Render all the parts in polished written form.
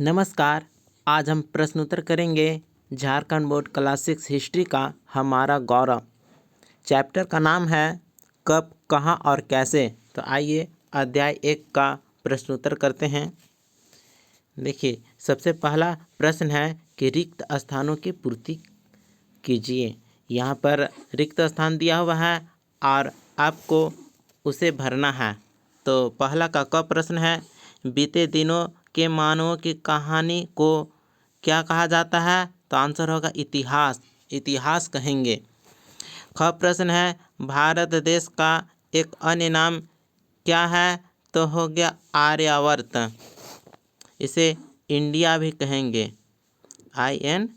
नमस्कार। आज हम प्रश्न उत्तर करेंगे झारखंड बोर्ड क्लास 6 हिस्ट्री का हमारा गौरव। चैप्टर का नाम है कब, कहाँ और कैसे। तो आइए अध्याय 1 का प्रश्न उत्तर करते हैं। देखिए, सबसे पहला प्रश्न है कि रिक्त स्थानों की पूर्ति कीजिए। यहाँ पर रिक्त स्थान दिया हुआ है और आपको उसे भरना है। तो पहला का क प्रश्न है, बीते दिनों के मानवों की कहानी को क्या कहा जाता है? तो आंसर होगा इतिहास। इतिहास कहेंगे। ख प्रश्न है, भारत देश का एक अन्य नाम क्या है? तो हो गया आर्यावर्त। इसे इंडिया भी कहेंगे। INDIA,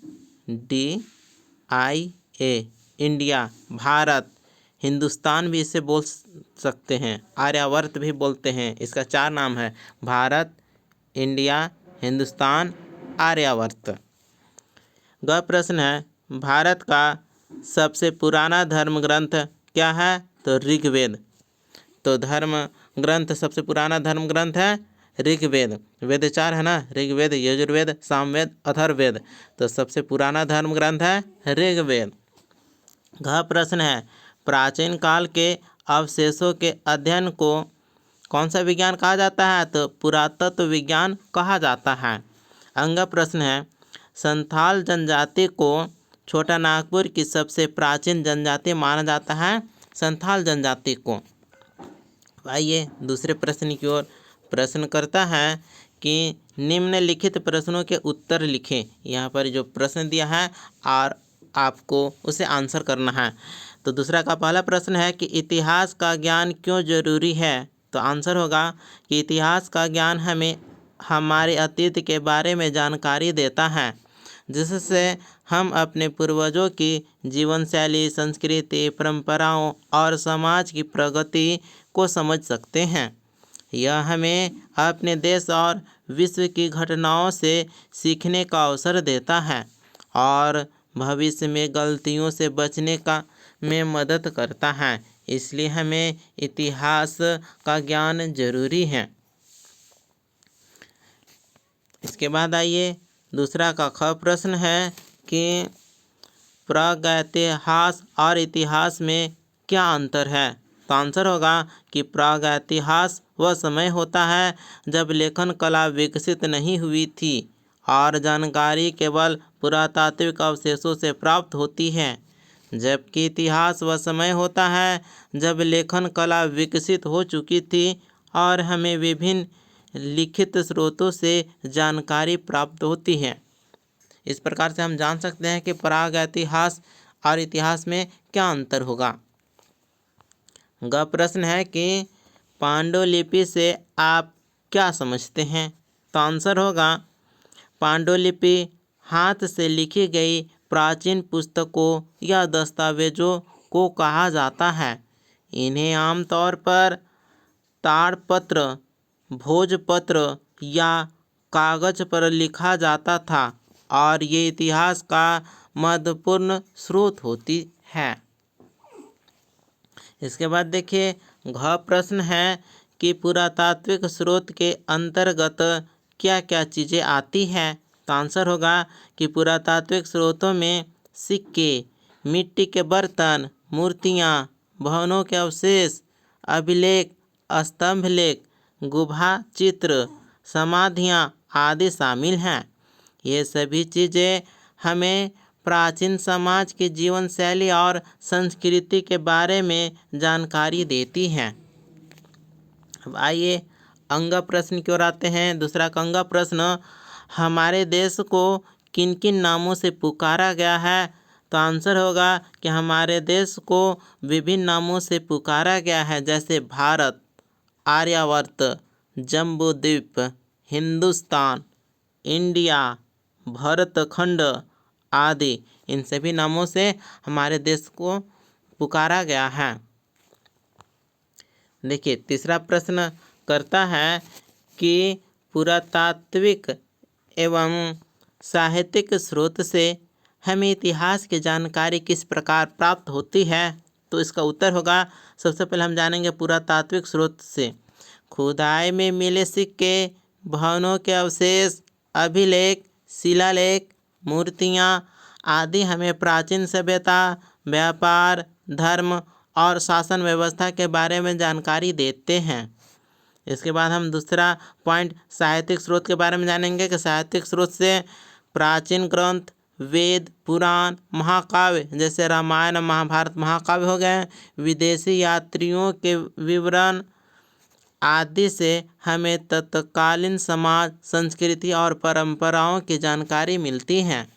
India, Bharat. हिंदुस्तान भी इसे बोल सकते हैं, आर्यावर्त भी बोलते हैं। इसका 4 नाम है: भारत, इंडिया, हिंदुस्तान, आर्यावर्त। ग प्रश्न है, भारत का सबसे पुराना धर्म ग्रंथ क्या है? तो ऋग्वेद। तो धर्म ग्रंथ, सबसे पुराना धर्म ग्रंथ है ऋग्वेद। वेद 4 है ना, ऋग्वेद, यजुर्वेद, सामवेद, अथर्ववेद। तो सबसे पुराना धर्म ग्रंथ है ऋग्वेद। घ प्रश्न है, प्राचीन काल के अवशेषों के अध्ययन को कौन सा विज्ञान कहा जाता है? तो पुरातत्व विज्ञान कहा जाता है। अंग प्रश्न है, संथाल जनजाति को छोटा नागपुर की सबसे प्राचीन जनजाति माना जाता है, संथाल जनजाति को। आइए दूसरे प्रश्न की ओर। प्रश्न करता है कि निम्नलिखित प्रश्नों के उत्तर लिखें। यहाँ पर जो प्रश्न दिया है और आपको उसे आंसर करना है। तो दूसरा का पहला प्रश्न है कि इतिहास का ज्ञान क्यों जरूरी है? तो आंसर होगा कि इतिहास का ज्ञान हमें हमारे अतीत के बारे में जानकारी देता है, जिससे हम अपने पूर्वजों की जीवन शैली, संस्कृति, परंपराओं और समाज की प्रगति को समझ सकते हैं। यह हमें अपने देश और विश्व की घटनाओं से सीखने का अवसर देता है और भविष्य में गलतियों से बचने का में मदद करता है। इसलिए हमें इतिहास का ज्ञान जरूरी है। इसके बाद आइए दूसरा का ख प्रश्न है कि प्रागैतिहास और इतिहास में क्या अंतर है? तो आंसर होगा कि प्रागैतिहास वह समय होता है जब लेखन कला विकसित नहीं हुई थी और जानकारी केवल पुरातात्विक अवशेषों से प्राप्त होती है, जबकि इतिहास वह समय होता है जब लेखन कला विकसित हो चुकी थी और हमें विभिन्न लिखित स्रोतों से जानकारी प्राप्त होती है। इस प्रकार से हम जान सकते हैं कि प्रागैतिहास और इतिहास में क्या अंतर होगा। ग प्रश्न है कि पांडुलिपि से आप क्या समझते हैं? तो आंसर होगा, पांडुलिपि हाथ से लिखी गई प्राचीन पुस्तकों या दस्तावेजों को कहा जाता है। इन्हें आमतौर पर ताड़पत्र, भोजपत्र या कागज पर लिखा जाता था और ये इतिहास का महत्वपूर्ण स्रोत होती है। इसके बाद देखिए, घ प्रश्न है कि पुरातात्विक स्रोत के अंतर्गत क्या क्या चीज़ें आती हैं? तो आंसर होगा कि पुरातात्विक स्रोतों में सिक्के, मिट्टी के बर्तन, मूर्तियाँ, भवनों के अवशेष, अभिलेख, स्तंभ लेख, गुफा चित्र, समाधियाँ आदि शामिल हैं। ये सभी चीज़ें हमें प्राचीन समाज की जीवन शैली और संस्कृति के बारे में जानकारी देती हैं। अब आइए अंग प्रश्न की ओर आते हैं। दूसरा का अंग प्रश्न, हमारे देश को किन किन नामों से पुकारा गया है? तो आंसर होगा कि हमारे देश को विभिन्न नामों से पुकारा गया है, जैसे भारत, आर्यावर्त, जम्बूद्वीप, हिंदुस्तान, इंडिया, भरतखंड आदि। इन सभी नामों से हमारे देश को पुकारा गया है। देखिए, तीसरा प्रश्न करता है कि पुरातात्विक एवं साहित्यिक स्रोत से हमें इतिहास की जानकारी किस प्रकार प्राप्त होती है? तो इसका उत्तर होगा, सबसे पहले हम जानेंगे पुरातात्विक स्रोत से खुदाई में मिले सिक्के, भवनों के अवशेष अभिलेख, शिलालेख, मूर्तियाँ आदि हमें प्राचीन सभ्यता, व्यापार, धर्म और शासन व्यवस्था के बारे में जानकारी देते हैं। इसके बाद हम दूसरा पॉइंट साहित्यिक स्रोत के बारे में जानेंगे कि साहित्यिक स्रोत से प्राचीन ग्रंथ, वेद, पुराण, महाकाव्य जैसे रामायण, महाभारत, महाकाव्य हो गए, विदेशी यात्रियों के विवरण आदि से हमें तत्कालीन समाज, संस्कृति और परंपराओं की जानकारी मिलती है।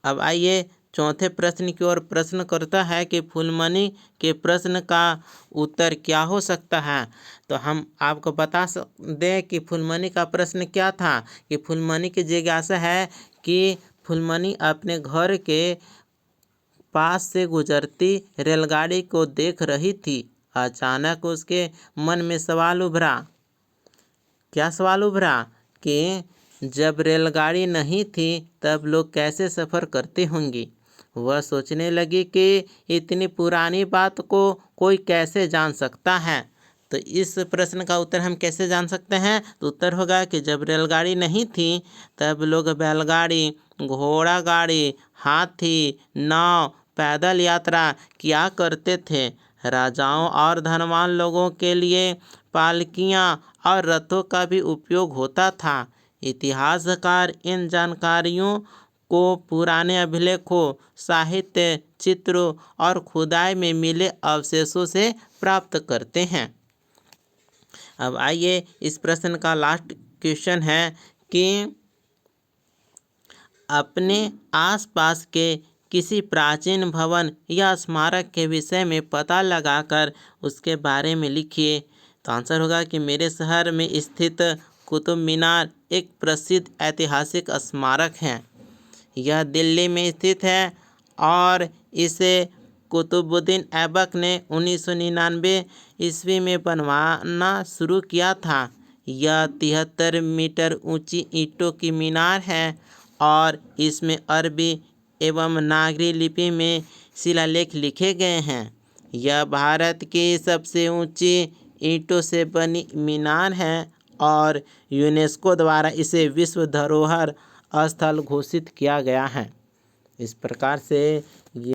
अब आइए चौथे प्रश्न की ओर। प्रश्न करता है कि फूलमणि के प्रश्न का उत्तर क्या हो सकता है। तो हम आपको बता दें कि फूलमणि का प्रश्न क्या था कि फूलमणि की जिज्ञासा है कि फूलमणि अपने घर के पास से गुजरती रेलगाड़ी को देख रही थी। अचानक उसके मन में सवाल उभरा। क्या सवाल उभरा कि जब रेलगाड़ी नहीं थी तब लोग कैसे सफ़र करते होंगे। वह सोचने लगी कि इतनी पुरानी बात को कोई कैसे जान सकता है। तो इस प्रश्न का उत्तर हम कैसे जान सकते हैं। तो उत्तर होगा कि जब रेलगाड़ी नहीं थी तब लोग बैलगाड़ी, घोड़ा गाड़ी, हाथी, नाव, पैदल यात्रा किया करते थे। राजाओं और धनवान लोगों के लिए पालकियाँ और रथों का भी उपयोग होता था। इतिहासकार इन जानकारियों को पुराने अभिलेखों, साहित्य, चित्रों और खुदाई में मिले अवशेषों से प्राप्त करते हैं। अब आइए इस प्रश्न का लास्ट क्वेश्चन है कि अपने आसपास के किसी प्राचीन भवन या स्मारक के विषय में पता लगाकर उसके बारे में लिखिए। तो आंसर होगा कि मेरे शहर में स्थित कुतुब मीनार एक प्रसिद्ध ऐतिहासिक स्मारक है। यह दिल्ली में स्थित है और इसे कुतुबुद्दीन ऐबक ने 1999 ईस्वी में बनवाना शुरू किया था। यह 73 मीटर ऊंची ईंटों की मीनार है और इसमें अरबी एवं नागरी लिपि में शिलालेख लिखे गए हैं। यह भारत की सबसे ऊंची ईंटों से बनी मीनार है और यूनेस्को द्वारा इसे विश्व धरोहर स्थल घोषित किया गया है। इस प्रकार से